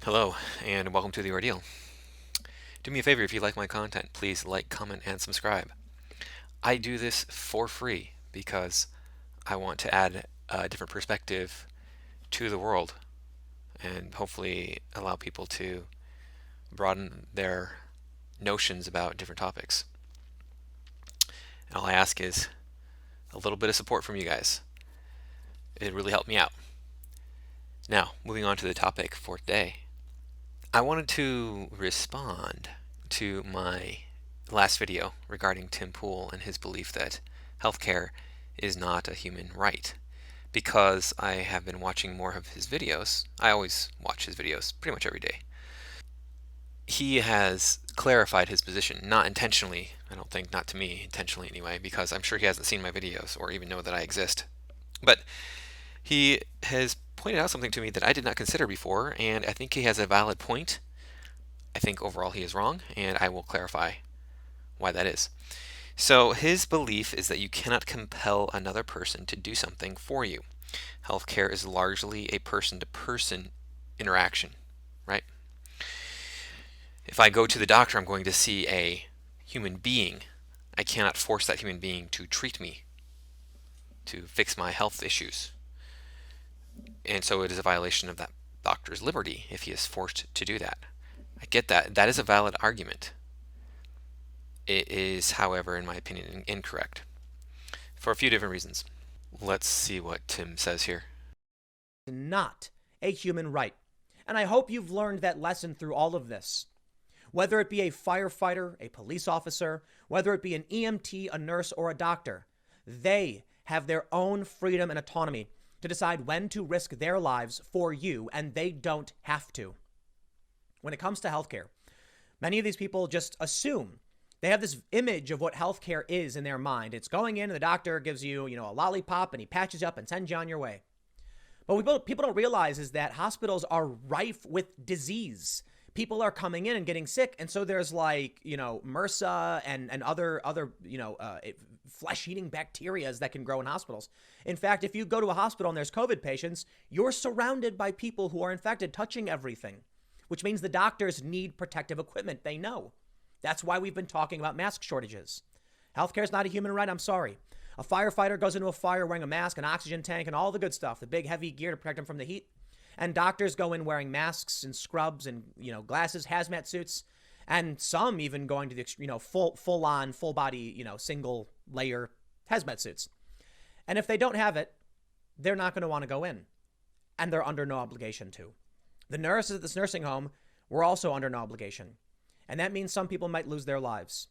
Hello, and welcome to The Ordeal. Do me a favor if you like my content, please like, comment, and subscribe. I do this for free because I want to add a different perspective to the world and hopefully allow people to broaden their notions about different topics. And all I ask is a little bit of support from you guys. It really helped me out. Now, moving on to the topic for today. I wanted to respond to my last video regarding Tim Pool and his belief that healthcare is not a human right. Because I have been watching more of his videos, I always watch his videos pretty much every day. He has clarified his position, not intentionally, I don't think, not to me, intentionally anyway, because I'm sure he hasn't seen my videos or even know that I exist. But he has pointed out something to me that I did not consider before, and I think he has a valid point. I think overall he is wrong, and I will clarify why that is. So his belief is that you cannot compel another person to do something for you. Healthcare is largely a person-to-person interaction, right? If I go to the doctor, I'm going to see a human being. I cannot force that human being to treat me, to fix my health issues. And so it is a violation of that doctor's liberty if he is forced to do that. I get that. That is a valid argument. It is, however, in my opinion, incorrect for a few different reasons. Let's see what Tim says here. Not a human right. And I hope you've learned that lesson through all of this. Whether it be a firefighter, a police officer, whether it be an EMT, a nurse, or a doctor, they have their own freedom and autonomy to decide when to risk their lives for you, and they don't have to. When it comes to healthcare, many of these people just assume they have this image of what healthcare is in their mind. It's going in and the doctor gives you, a lollipop and he patches you up and sends you on your way. But what people don't realize is that hospitals are rife with disease. People are coming in and getting sick. And so there's MRSA and other flesh-eating bacterias that can grow in hospitals. In fact, if you go to a hospital and there's COVID patients, you're surrounded by people who are infected, touching everything, which means the doctors need protective equipment. They know. That's why we've been talking about mask shortages. Healthcare is not a human right. I'm sorry. A firefighter goes into a fire wearing a mask, an oxygen tank, and all the good stuff, the big heavy gear to protect them from the heat. And doctors go in wearing masks and scrubs and, glasses, hazmat suits, and some even going to the, full on, full body, single layer hazmat suits. And if they don't have it, they're not going to want to go in. And they're under no obligation to. The nurses at this nursing home were also under no obligation. And that means some people might lose their lives.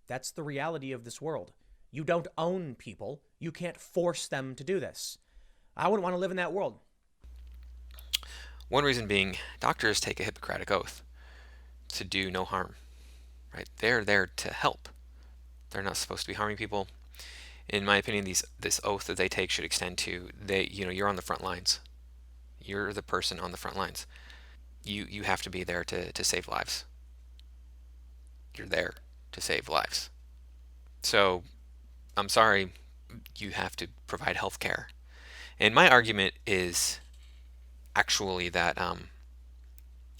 That's the reality of this world. You don't own people. You can't force them to do this. I wouldn't want to live in that world. One reason being, doctors take a Hippocratic oath to do no harm, right? They're there to help. They're not supposed to be harming people. In my opinion, this oath that they take should extend to you're on the front lines. You're the person on the front lines. You have to be there to save lives. You're there to save lives. So, I'm sorry, you have to provide health care. And my argument is actually that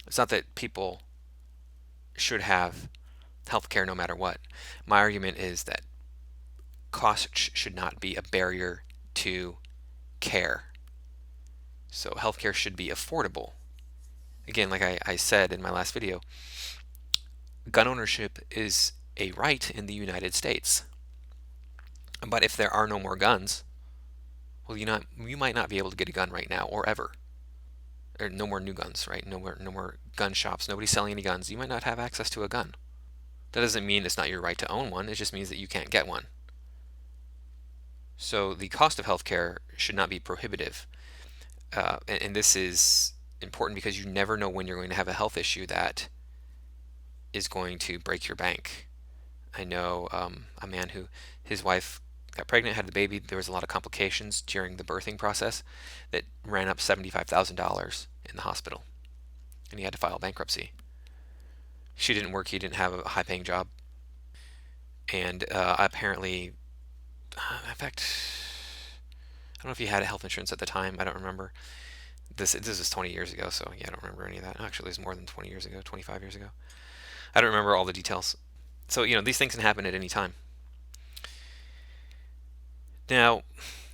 it's not that people should have health care no matter what. My argument is that cost should not be a barrier to care. So healthcare should be affordable. Again, like I said in my last video, gun ownership is a right in the United States. But if there are no more guns, well, you might not be able to get a gun right now or ever. Or no more new guns, right? No more gun shops. Nobody's selling any guns. You might not have access to a gun. That doesn't mean it's not your right to own one. It just means that you can't get one. So the cost of healthcare should not be prohibitive. And this is important because you never know when you're going to have a health issue that is going to break your bank. I know a man who, his wife got pregnant, had the baby. There was a lot of complications during the birthing process that ran up $75,000 in the hospital, and he had to file bankruptcy. She didn't work. He didn't have a high-paying job, and apparently, in fact, I don't know if he had health insurance at the time. I don't remember. This is 20 years ago, so yeah, I don't remember any of that. Actually, it was more than 20 years ago, 25 years ago. I don't remember all the details. So, these things can happen at any time. Now,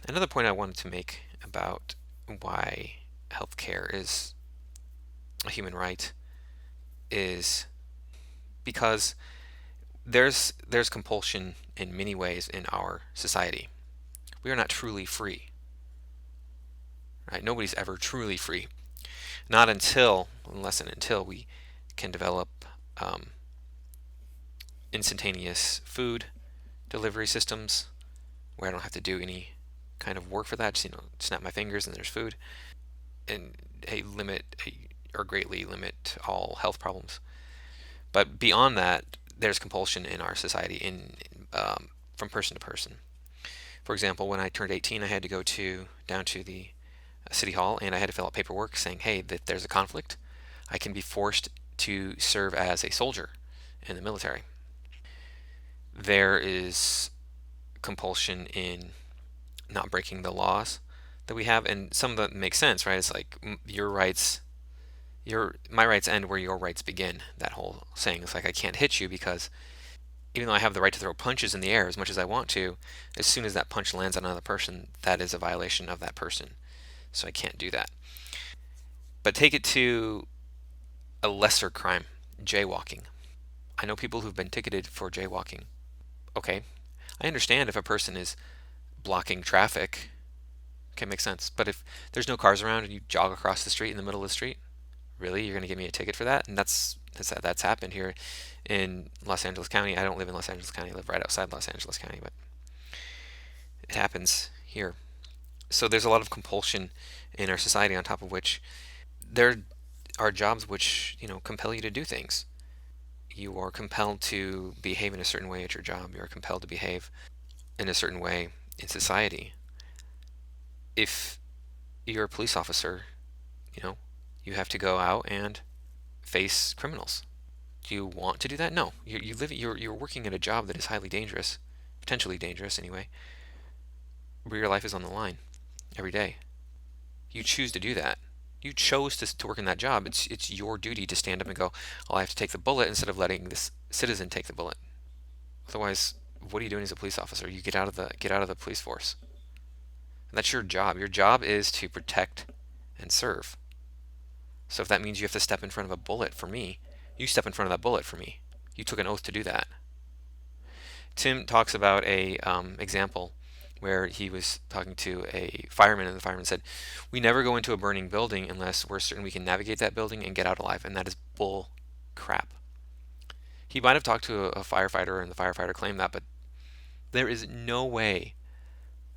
another point I wanted to make about why healthcare is a human right is because there's compulsion in many ways in our society. We are not truly free, right? Nobody's ever truly free. Not unless and until we can develop um, instantaneous food delivery systems where I don't have to do any kind of work for that. Just snap my fingers and there's food, and or greatly limit all health problems. But beyond that, there's compulsion in our society from person to person. For example, when I turned 18, I had to go down to the city hall and I had to fill out paperwork saying, hey, that there's a conflict. I can be forced to serve as a soldier in the military. There is compulsion in not breaking the laws that we have, and some of that makes sense, right? It's like my rights end where your rights begin. That whole saying. It's like I can't hit you because even though I have the right to throw punches in the air as much as I want to, as soon as that punch lands on another person, that is a violation of that person. So I can't do that. But take it to a lesser crime, jaywalking. I know people who've been ticketed for jaywalking. Okay, I understand if a person is blocking traffic. Okay, makes sense. But if there's no cars around and you jog across the street in the middle of the street, really, you're going to give me a ticket for that? And that's happened here in Los Angeles County. I don't live in Los Angeles County. I live right outside Los Angeles County, but it happens here. So there's a lot of compulsion in our society, on top of which there are jobs which, compel you to do things. You are compelled to behave in a certain way at your job. You are compelled to behave in a certain way in society. If you're a police officer, you know, you have to go out and face criminals. Do you want to do that? No. You're working at a job that is highly dangerous, potentially dangerous anyway, where your life is on the line every day. You choose to do that. You chose to work in that job. It's your duty to stand up and go, "Oh, I have to take the bullet," instead of letting this citizen take the bullet. Otherwise, what are you doing as a police officer? You get out of the police force. And that's your job. Your job is to protect and serve. So if that means you have to step in front of a bullet for me, you step in front of that bullet for me. You took an oath to do that. Tim talks about a example where he was talking to a fireman, and the fireman said, "We never go into a burning building unless we're certain we can navigate that building and get out alive," and that is bull crap. He might have talked to a firefighter, and the firefighter claimed that, but there is no way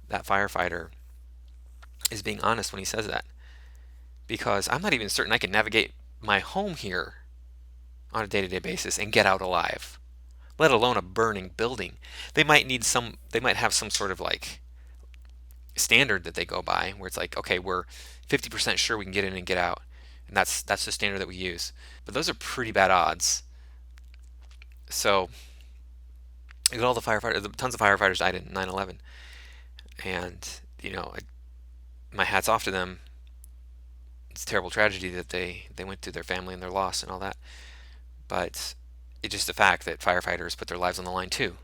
that firefighter is being honest when he says that, because I'm not even certain I can navigate my home here on a day-to-day basis and get out alive, let alone a burning building. They might have some sort of like standard that they go by where it's like, okay, we're 50% sure we can get in and get out, and that's the standard that we use. But those are pretty bad odds. So look at all the firefighters, tons of firefighters died in 9/11, and my hat's off to them. It's a terrible tragedy that they went through, their family and their loss and all that. But it's just a fact that firefighters put their lives on the line too.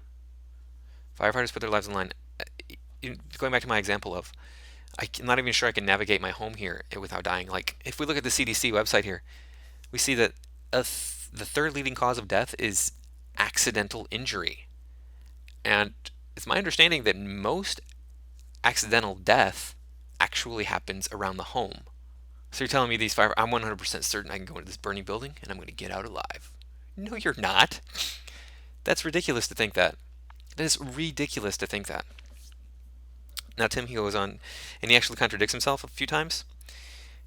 Firefighters put their lives on the line. Going back to my example of, I'm not even sure I can navigate my home here without dying. Like, if we look at the CDC website here, we see that the third leading cause of death is accidental injury. And it's my understanding that most accidental death actually happens around the home. So you're telling me I'm 100% certain I can go into this burning building and I'm going to get out alive. No, you're not. That's ridiculous to think that. That is ridiculous to think that. Now, Tim, he goes on, and he actually contradicts himself a few times.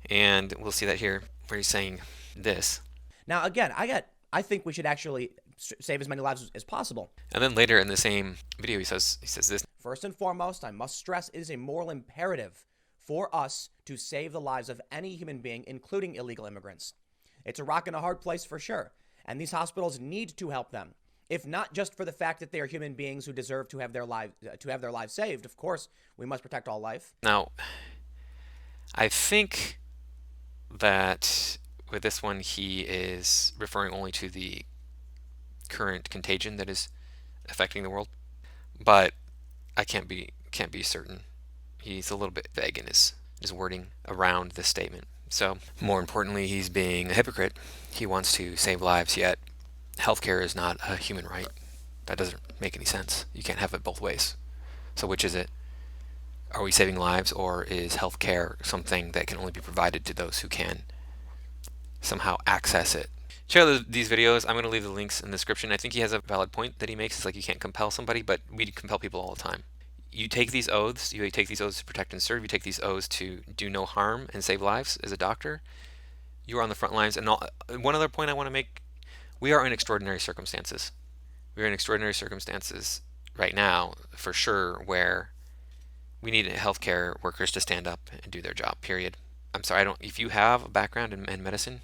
And we'll see that here, where he's saying this. Now, again, I think we should actually save as many lives as possible. And then later in the same video, he says this. First and foremost, I must stress it is a moral imperative for us to save the lives of any human being, including illegal immigrants. It's a rock and a hard place for sure, and these hospitals need to help them. If not just for the fact that they are human beings who deserve to have their lives saved. Of course, we must protect all life. Now, I think that with this one he is referring only to the current contagion that is affecting the world, but I can't be certain. He's a little bit vague in his wording around this statement. So, more importantly, he's being a hypocrite. He wants to save lives, yet healthcare is not a human right. That doesn't make any sense. You can't have it both ways. So, which is it? Are we saving lives, or is healthcare something that can only be provided to those who can somehow access it? Check out these videos. I'm going to leave the links in the description. I think he has a valid point that he makes. It's like you can't compel somebody, but we compel people all the time. You take these oaths to protect and serve, you take these oaths to do no harm and save lives as a doctor. You are on the front lines. And one other point I want to make, we are in extraordinary circumstances. We are in extraordinary circumstances right now, for sure, where we need healthcare workers to stand up and do their job, period. I'm sorry, if you have a background in medicine,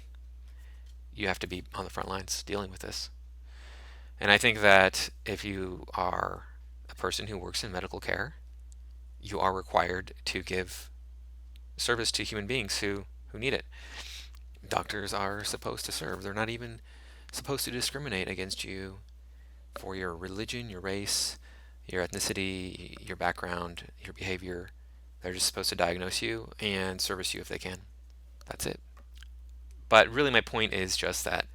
you have to be on the front lines dealing with this. And I think that if you are a person who works in medical care, you are required to give service to human beings who need it. Doctors are supposed to serve. They're not even supposed to discriminate against you for your religion, your race, your ethnicity, your background, your behavior. They're just supposed to diagnose you and service you if they can. That's it. But really, my point is just that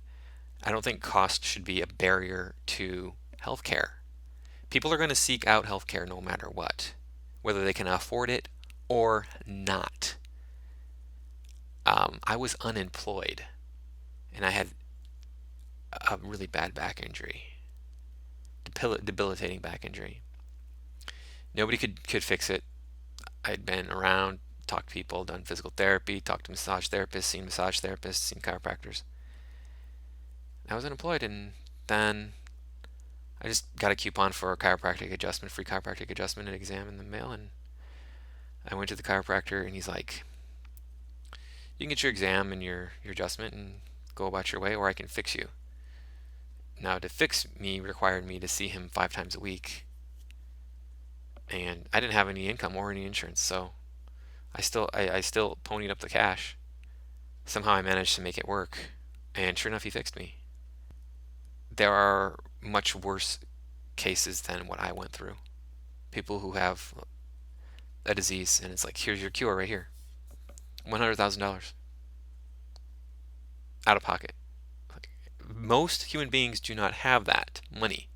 I don't think cost should be a barrier to healthcare. People are going to seek out healthcare no matter what, whether they can afford it or not. I was unemployed and I had a really bad back injury, debilitating back injury. Nobody could fix it. I'd been around, talked to people, done physical therapy, talked to massage therapists, seen chiropractors. I was unemployed, and then I just got a coupon for a chiropractic adjustment, free chiropractic adjustment and exam in the mail, and I went to the chiropractor, and he's like, you can get your exam and your adjustment and go about your way, or I can fix you. Now, to fix me required me to see him 5 times a week, and I didn't have any income or any insurance, so I still ponied up the cash. Somehow I managed to make it work, and sure enough, he fixed me. There are much worse cases than what I went through. People who have a disease, and it's like, here's your cure right here, $100,000 out of pocket. Most human beings do not have that money.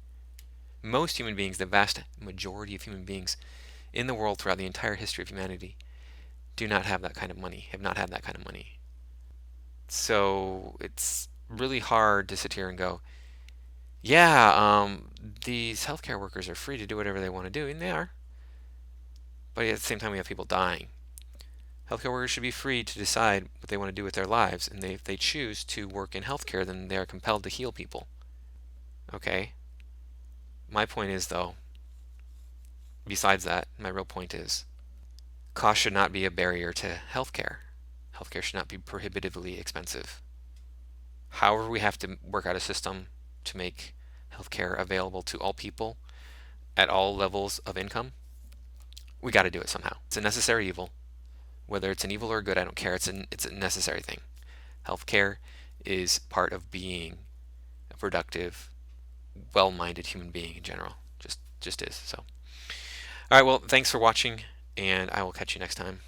Most human beings, the vast majority of human beings in the world throughout the entire history of humanity, do not have that kind of money, have not had that kind of money. So it's really hard to sit here and go, yeah, these healthcare workers are free to do whatever they want to do, and they are. But at the same time, we have people dying. Healthcare workers should be free to decide what they want to do with their lives, and if they choose to work in healthcare, then they are compelled to heal people. Okay? My point is, though, besides that, my real point is, cost should not be a barrier to healthcare. Healthcare should not be prohibitively expensive. However, we have to work out a system to make healthcare available to all people at all levels of income. We got to do it somehow. It's a necessary evil. Whether it's an evil or a good, I don't care. It's a necessary thing. Healthcare is part of being a productive, well-minded human being in general. Just is. So, all right. Well, thanks for watching, and I will catch you next time.